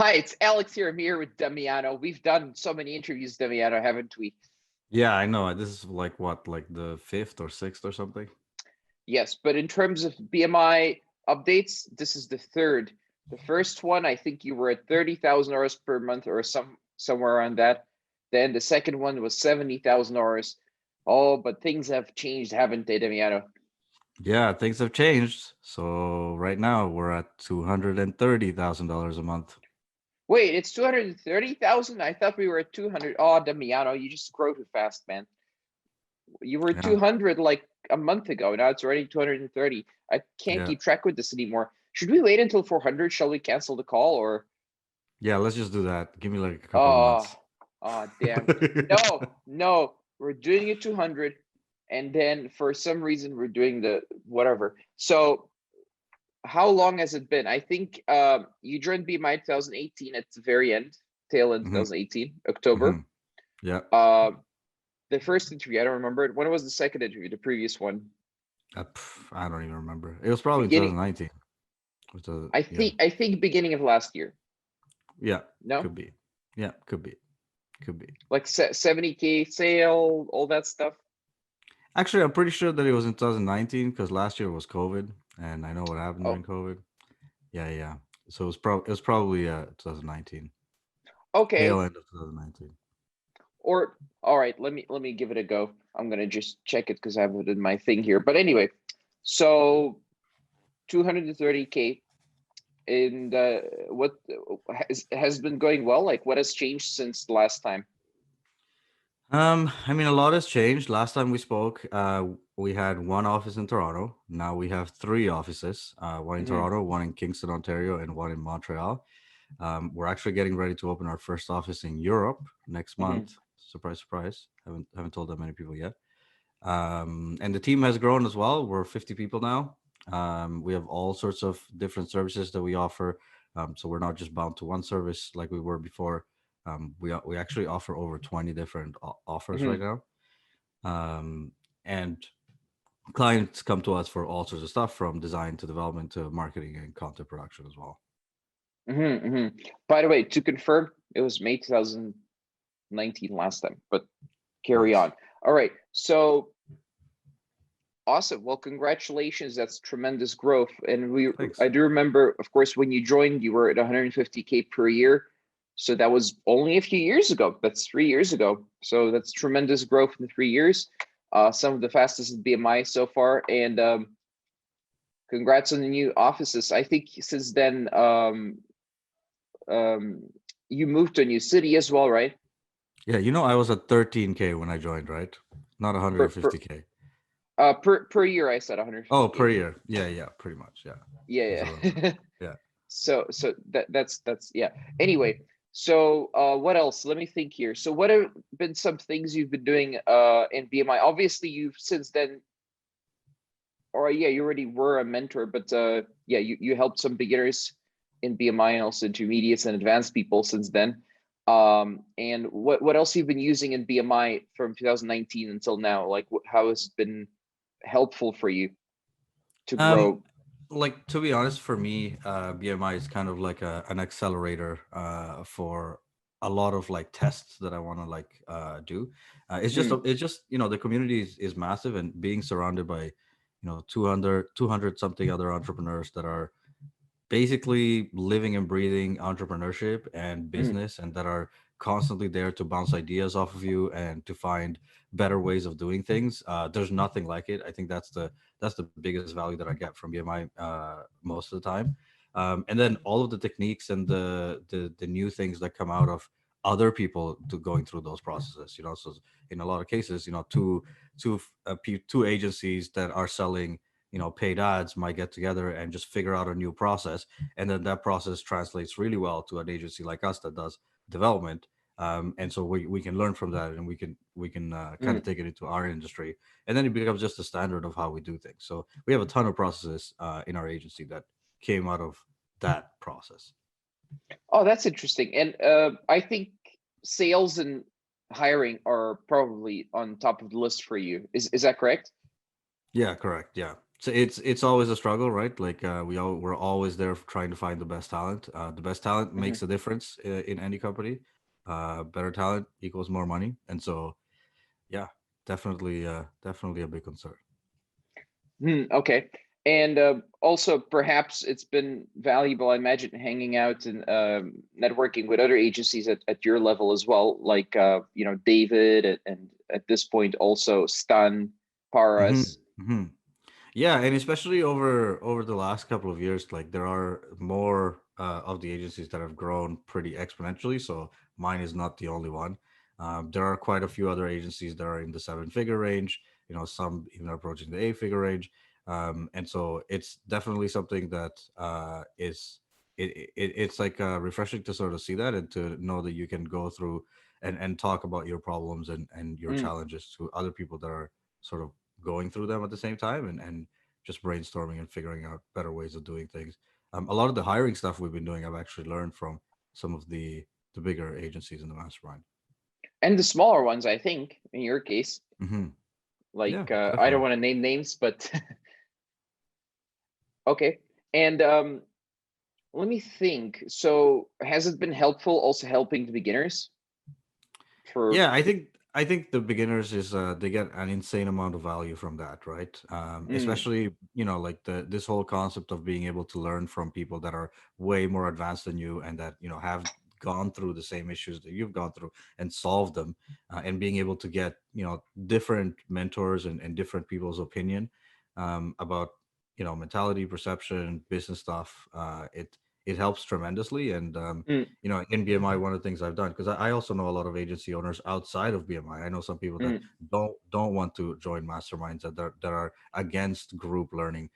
Hi, it's Alex here. I'm here with Damiano. We've done so many interviews, Damiano, haven't we? Yeah, I know. This is like what, like the fifth or sixth or something? Yes, but in terms of BMI updates, this is the third. The first one, I think you were at 30,000 hours per month or somewhere around that. Then the second one was 70,000 hours. Oh, but things have changed, haven't they, Damiano? Yeah, things have changed. So right now we're at $230,000 a month. Wait, it's 230,000? I thought we were at 200. Oh, Damiano, you just grow too fast, man. You were Yeah, 200 like a month ago. Now it's already 230. I can't yeah, keep track with this anymore. Should we wait until 400? Shall we cancel the call or? yeah. Let's just do that. Give me like a couple of Oh, months. oh, damn. No, no, we're doing it 200. And then for some reason, we're doing the whatever. So how long has it been? I think you joined BMI 2018 at the very end, tail end hmm 2018, hmm October. Yeah. Uh, the first interview, I don't remember it. When was the second interview? The previous one? I don't even remember. It was probably in Beginning. 2019. Which was, I yeah, think I think beginning of last year. yeah, No, could be. Yeah, could be. like 70K sale, all that stuff. Actually, I'm pretty sure that it was in 2019 because last year was COVID, and I know what happened Oh, during COVID. Yeah, yeah. So it was probably 2019, tail okay. end of 2019. Or all right, let me give it a go. I'm gonna just check it because I have it in my thing here. But anyway, so 230K and what has been going well? Like what has changed since the last time? I mean, a lot has changed. Last time we spoke, we had one office in Toronto. Now we have three offices, one in Hmm. Toronto, one in Kingston, Ontario, and one in Montreal. We're actually getting ready to open our first office in Europe next Hmm. month. Surprise, surprise. Haven't told that many people yet. And the team has grown as well. We're 50 people now. We have all sorts of different services that we offer. So we're not just bound to one service like we were before. We actually offer over 20 different offers right Hmm. now. Um, and clients come to us for all sorts of stuff from design to development to marketing and content production as well. Hmm. Hmm. By the way, to confirm, it was May 2019 last time, but carry Nice. on. All right, so awesome. Well, congratulations. That's tremendous growth. And Thanks. I do remember, of course, when you joined, you were at 150K per year. So that was only a few years ago. That's 3 years ago. So that's tremendous growth in 3 years. Some of the fastest BMI so far. And congrats on the new offices. I think since then, um, you moved to a new city as well, right? Yeah, I was at 13K when I joined, right? Not Per per 150K. per year, I said Oh, 150K. per year. Yeah, yeah, pretty much. Yeah. That's Yeah, what I remember. yeah. Yeah. So that's yeah. Anyway, so what else? Let me think here. So what have been some things you've been doing in BMI? Obviously, you've since then, or yeah, you already were a mentor, but yeah, you helped some beginners in BMI and also intermediates and advanced people since then. And what else you've been using in BMI from 2019 until now? Like how has it been helpful for you to Um, grow? like to be honest, for me, BMI is kind of like an accelerator for a lot of like tests that I want to like do. Hmm. It's just the community is massive, and being surrounded by 200 something other entrepreneurs that are basically living and breathing entrepreneurship and Hmm. business, and that are constantly there to bounce ideas off of you and to find better ways of doing things. There's nothing like it. I think that's the biggest value that I get from BMI most of the time. And then all of the techniques and the new things that come out of other people to going through those processes. So in a lot of cases, two agencies that are selling paid ads might get together and just figure out a new process, and then that process translates really well to an agency like us that does development. And so we can learn from that, and we can kind of take it into our industry, and then it becomes just a standard of how we do things. So we have a ton of processes in our agency that came out of that process. Oh, that's interesting. And I think sales and hiring are probably on top of the list for you. Is that correct? Yeah, correct. Yeah. So it's always a struggle, right? Like we're always there trying to find the best talent. The best talent Hmm. makes a difference in any company. Better talent equals more money, and so yeah, definitely a big concern. Okay. And also, perhaps it's been valuable, I imagine, hanging out and networking with other agencies at your level as well, like David, and at this point also Stan, hmm Paras. hmm Yeah, and especially over the last couple of years, like there are more of the agencies that have grown pretty exponentially. So mine is not the only one. There are quite a few other agencies that are in the seven-figure range. Some even approaching the eight-figure range. And so it's definitely something that it's like refreshing to sort of see that and to know that you can go through and talk about your problems and your Mm, challenges to other people that are sort of going through them at the same time and just brainstorming and figuring out better ways of doing things. A lot of the hiring stuff we've been doing, I've actually learned from some of the bigger agencies in the mastermind. and the smaller ones, I think, in your case, hmm Yeah, like I don't definitely. want to name names, but okay. And let me think. So, has it been helpful also helping the beginners for? Yeah, I think the beginners is they get an insane amount of value from that, right? Mm, Especially like this whole concept of being able to learn from people that are way more advanced than you and that have gone through the same issues that you've gone through and solved them, and being able to get different mentors and different people's opinion about mentality, perception, business stuff. It helps tremendously, and mm, in BMI, one of the things I've done, because I also know a lot of agency owners outside of BMI. I know some people that mm, don't want to join masterminds that are against group learning.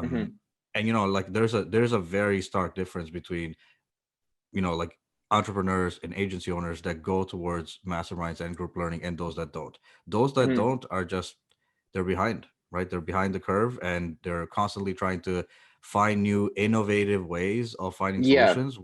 mm-hmm. And like there's a very stark difference between like entrepreneurs and agency owners that go towards masterminds and group learning and those that don't. Those that Mm, don't are just they're behind, right? They're behind the curve and they're constantly trying to find new innovative ways of finding yeah. solutions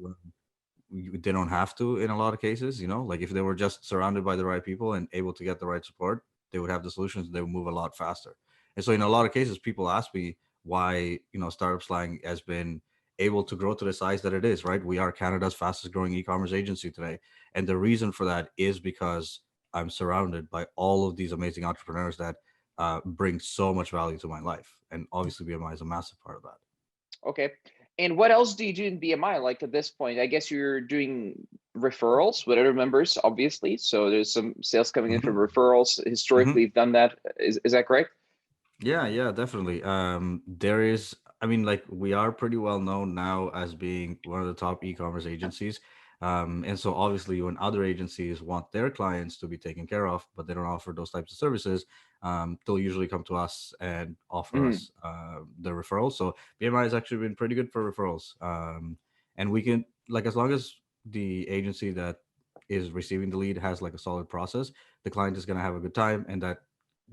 they don't have to in a lot of cases. Like if they were just surrounded by the right people and able to get the right support, they would have the solutions, they would move a lot faster. And so in a lot of cases people ask me why startup slang has been able to grow to the size that it is. Right, we are Canada's fastest growing e-commerce agency today, and the reason for that is because I'm surrounded by all of these amazing entrepreneurs that bring so much value to my life, and obviously BMI is a massive part of that. Okay. And what else do you do in BMI? Like at this point, I guess you're doing referrals with other members, obviously. So there's some sales coming in from hmm referrals. Historically, you've done that. Is that correct? Yeah, definitely. There is, I mean, like we are pretty well known now as being one of the top e-commerce agencies. And so obviously when other agencies want their clients to be taken care of, but they don't offer those types of services, they'll usually come to us and offer Mm, us the referrals. So BMI has actually been pretty good for referrals. And we can, like, as long as the agency that is receiving the lead has like a solid process, the client is going to have a good time, and that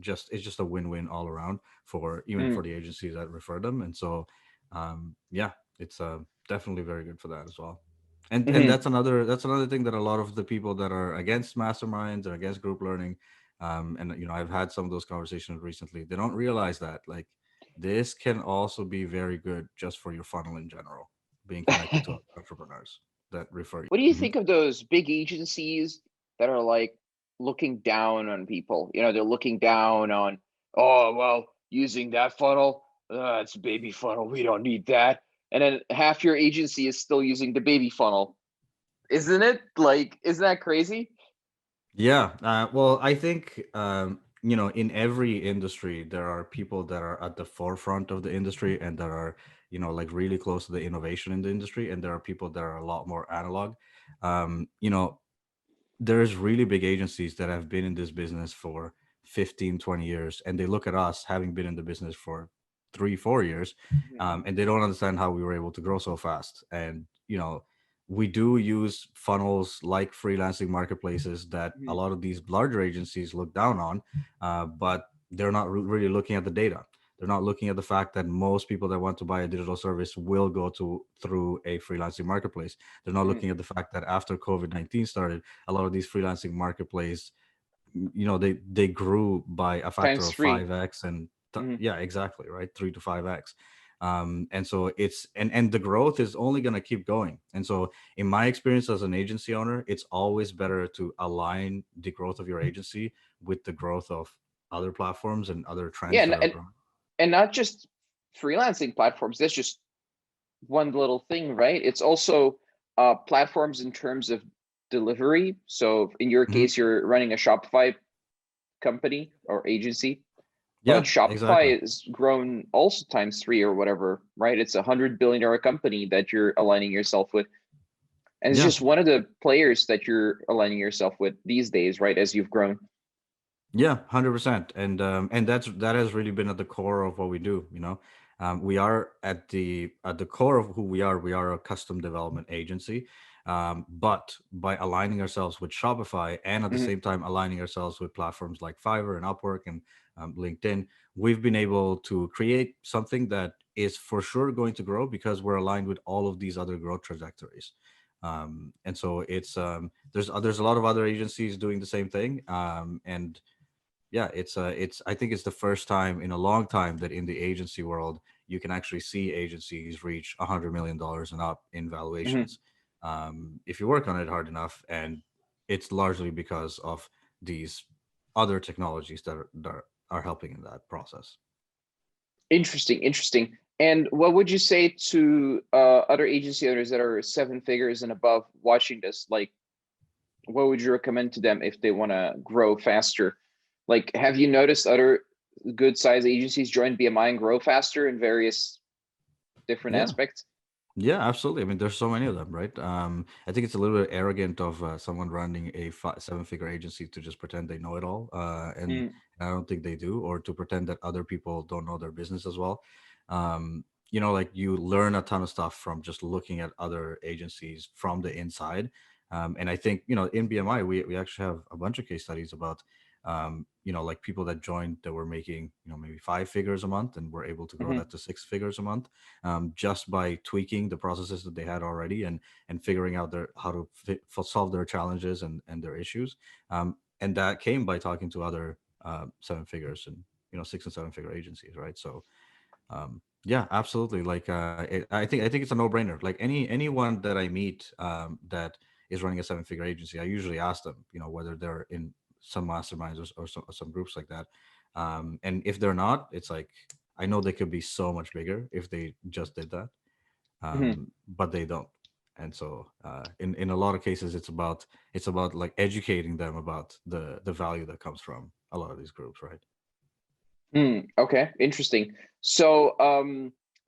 just it's just a win-win all around for even mm, for the agencies that refer them. And so yeah, it's definitely very good for that as well. And mm-hmm. that's another thing that a lot of the people that are against masterminds or against group learning, and I've had some of those conversations recently, they don't realize that like this can also be very good just for your funnel in general, being connected to other entrepreneurs that refer you. What do you Mhm. think of those big agencies that are like looking down on people? They're looking down on, oh, well, using that funnel, it's a baby funnel. We don't need that. And then half your agency is still using the baby funnel. Isn't it? Like, isn't that crazy? Yeah, well, I think in every industry there are people that are at the forefront of the industry and that are like really close to the innovation in the industry, and there are people that are a lot more analog. Um, you know, there's really big agencies that have been in this business for 15, 20 years, and they look at us having been in the business for 3, 4 years, Mhm, and they don't understand how we were able to grow so fast. And we do use funnels like freelancing marketplaces that a mhm, lot of these larger agencies look down on, but they're not really looking at the data. They're not looking at the fact that most people that want to buy a digital service will go to through a freelancing marketplace. They're not mhm. looking at the fact that after COVID-19 started, a lot of these freelancing marketplace, they grew by a factor Times of three. 5x, and Mhm. Yeah, exactly, right, 3 to 5x. And so and the growth is only going to keep going. And so in my experience as an agency owner, it's always better to align the growth of your agency with the growth of other platforms and other Yeah, trends that are growing. and not just freelancing platforms. That's just one little thing, right? It's also platforms in terms of delivery. So in your Mhm. case, you're running a Shopify company or agency, but Yeah, exactly. Shopify is grown also times three or whatever, right? It's $100 billion company that you're aligning yourself with. And it's Yeah. just one of the players that you're aligning yourself with these days, right? As you've grown. Yeah, 100%. And that has really been at the core of what we do, you know. We are at the core of who we are. We are a custom development agency. But by aligning ourselves with Shopify and at the Mhm. same time aligning ourselves with platforms like Fiverr and Upwork and LinkedIn, we've been able to create something that is for sure going to grow because we're aligned with all of these other growth trajectories. And so there's a lot of other agencies doing the same thing. And yeah, it's I think it's the first time in a long time that in the agency world you can actually see agencies reach $100 million and up in Mhm. valuations, if you work on it hard enough. And it's largely because of these other technologies that are helping in that process. Interesting, interesting. And what would you say to other agency owners that are seven figures and above watching this? Like, what would you recommend to them if they want to grow faster? Like, have you noticed other good size agencies join BMI and grow faster in various different Yeah. aspects? Yeah, absolutely. I mean, there's so many of them, right? I think it's a little bit arrogant of someone running a seven-figure agency to just pretend they know it all, and Mm, I don't think they do, or to pretend that other people don't know their business as well. You know, like you learn a ton of stuff from just looking at other agencies from the inside. And I think, you know, in BMI, we actually have a bunch of case studies about, you know, like people that joined that were making, you know, maybe 5 figures a month and were able to grow mhm, that to 6 figures a month, just by tweaking the processes that they had already and figuring out how to solve their challenges and their issues. And that came by talking to other seven figures and, you know, 6 and 7 figure agencies, right? So yeah, absolutely. Like I think it's a no brainer. Like anyone that I meet that is running a 7 figure agency, I usually ask them, you know, whether they're in some masterminds or some groups like that. And if they're not, it's like I know they could be so much bigger if they just did that, mhm. but they don't. And so in a lot of cases, it's about like educating them about the value that comes from a lot of these groups, right? Okay, interesting. So,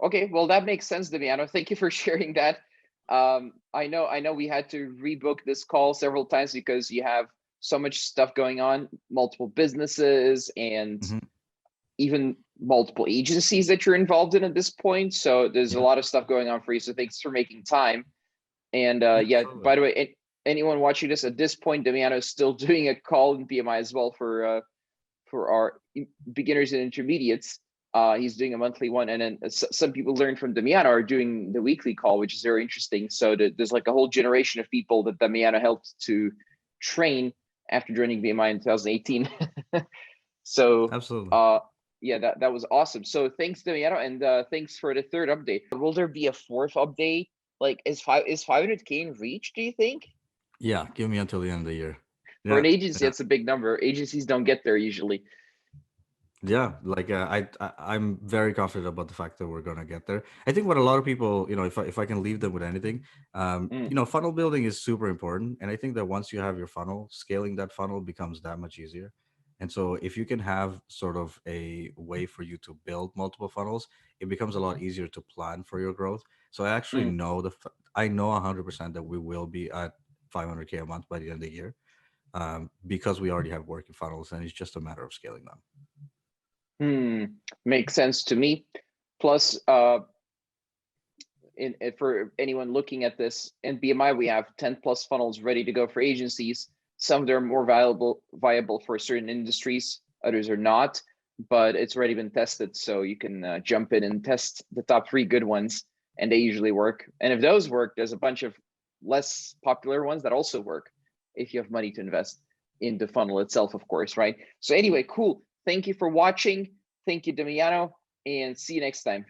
okay, well, that makes sense, Damiano. Thank you for sharing that. I know we had to rebook this call several times because you have so much stuff going on, multiple businesses, and Hmm. even multiple agencies that you're involved in at this point. So there's a Yeah, lot of stuff going on for you. So thanks for making time. And yeah, yeah, absolutely. by the way, anyone watching this at this point, Damiano is still doing a call in BMI as well for our beginners and intermediates. He's doing a monthly one, and then some people learn from Damiano are doing the weekly call, which is very interesting. So there's like a whole generation of people that Damiano helped to train after joining BMI in 2018. So Absolutely. yeah, that was awesome. So thanks, Damiano, and thanks for the third update. Will there be a fourth update? Like, is 500K in reach, do you think? Yeah, give me until the end of the year. For Yeah, an agency, yeah, it's a big number. Agencies don't get there usually. yeah. Like I'm very confident about the fact that we're gonna get there. I think what a lot of people, you know, if I can leave them with anything, Mm, you know, funnel building is super important, and I think that once you have your funnel, scaling that funnel becomes that much easier. And so if you can have sort of a way for you to build multiple funnels, it becomes a lot easier to plan for your growth. So I actually mm. know I know 100% that we will be at 500K a month by the end of the year, because we already have working funnels, and it's just a matter of scaling them. Hmm, makes sense to me. Plus, for anyone looking at this, in BMI, we have 10 plus funnels ready to go for agencies. Some of them are more viable for certain industries, others are not, but it's already been tested. So you can jump in and test the top three good ones, and they usually work. And if those work, there's a bunch of less popular ones that also work if you have money to invest in the funnel itself, of course, right? So anyway, cool. Thank you for watching. Thank you, Damiano, and see you next time.